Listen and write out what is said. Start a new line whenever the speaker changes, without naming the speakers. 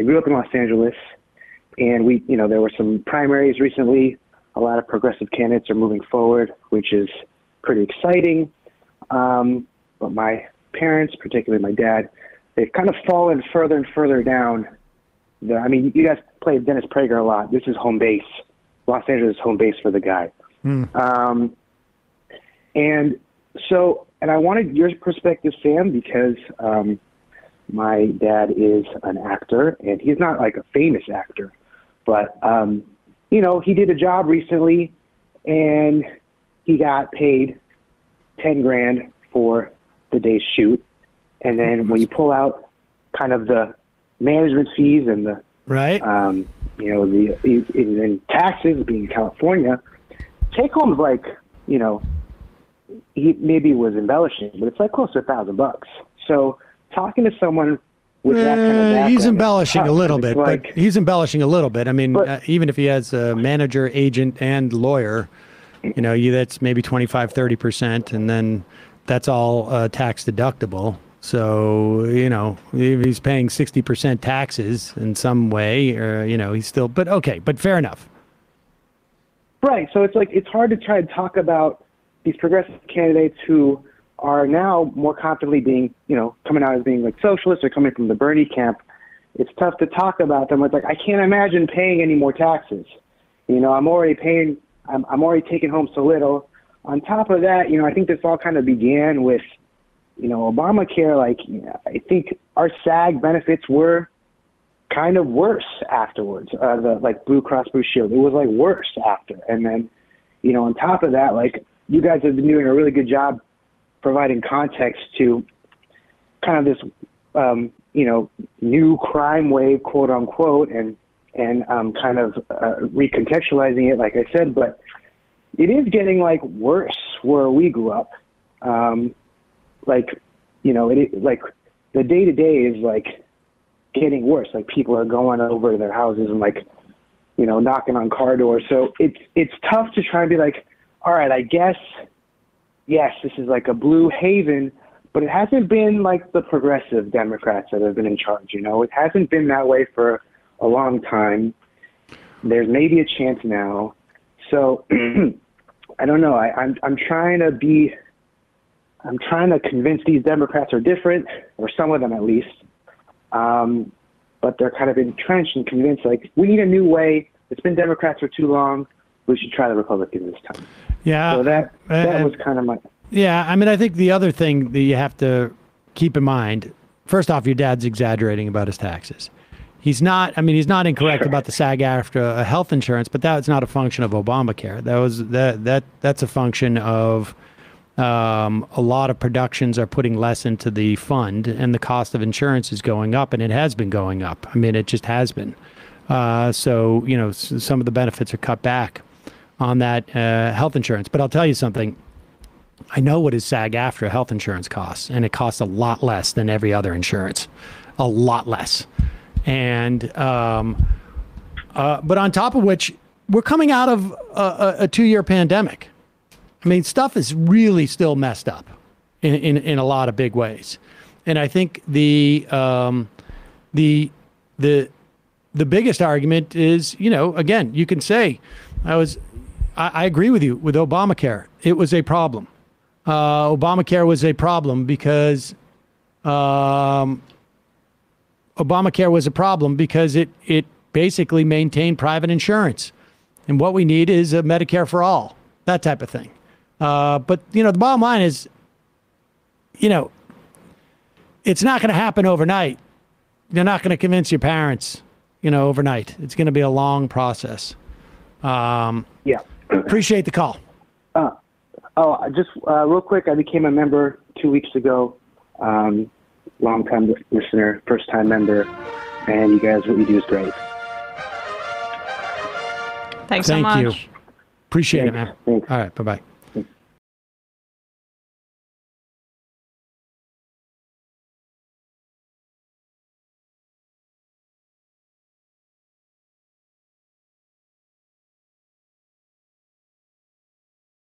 I grew up in Los Angeles, and there were some primaries recently. A lot of progressive candidates are moving forward, which is pretty exciting. But my parents, particularly my dad, they've kind of fallen further and further down. You guys played Dennis Prager a lot. This is home base. Los Angeles is home base for the guy. And I wanted your perspective, Sam, because my dad is an actor, and he's not like a famous actor, but, he did a job recently, and he got paid $10,000 for the day's shoot. And then when you pull out kind of the management fees and the
right,
the taxes, being in California, take home is like, he maybe was embellishing, but it's like close to $1,000. So talking to someone with that kind of background,
he's embellishing a little bit,
like,
but he's embellishing a little bit. I mean, even if he has a manager, agent, and lawyer, that's maybe 25, 30%, and then that's all tax deductible. So, if he's paying 60% taxes in some way, or, he's still, but okay, but fair enough.
Right. So it's like, it's hard to try to talk about these progressive candidates who are now more confidently being, coming out as being like socialists or coming from the Bernie camp. It's tough to talk about them. It's like, I can't imagine paying any more taxes. I'm already taking home so little. On top of that, I think this all kind of began with, Obamacare. Like, I think our SAG benefits were kind of worse afterwards. The Blue Cross Blue Shield, it was like worse after. And then, on top of that, like, you guys have been doing a really good job providing context to kind of this, new crime wave, quote unquote, and kind of recontextualizing it, like I said. But it is getting like worse where we grew up. The day to day is like getting worse. Like, people are going over to their houses and like, knocking on car doors. So it's tough to try and be like, all right, I guess, yes, this is like a blue haven, but it hasn't been like the progressive Democrats that have been in charge. It hasn't been that way for a long time. There's maybe a chance now. So I don't know. I'm trying to convince these Democrats are different, or some of them at least. But they're kind of entrenched and convinced, like, we need a new way. It's been Democrats for too long. We should try the Republicans this time.
Yeah.
So that was kind of my...
Yeah, I think the other thing that you have to keep in mind, first off, your dad's exaggerating about his taxes. He's not incorrect about the SAG-AFTRA health insurance, but that's not a function of Obamacare. That's a function of a lot of productions are putting less into the fund, and the cost of insurance is going up, and it has been going up. It just has been. So, some of the benefits are cut back on that health insurance. But I'll tell you something. I know what his SAG-AFTRA health insurance costs, and it costs a lot less than every other insurance. A lot less. And but on top of which, we're coming out of a 2-year pandemic. Stuff is really still messed up in a lot of big ways. And I think the biggest argument is, again, you can say, I agree with you with Obamacare. It was a problem. Obamacare was a problem because it basically maintained private insurance. And what we need is a Medicare for all, that type of thing. But, the bottom line is, it's not going to happen overnight. You're not going to convince your parents, overnight. It's going to be a long process.
Yeah.
Appreciate the call.
Just real quick, I became a member 2 weeks ago. Long-time listener, first-time member, and you guys, what you do is great.
Thanks so much.
Thank you. Appreciate it, man.
Thanks.
All right, bye-bye.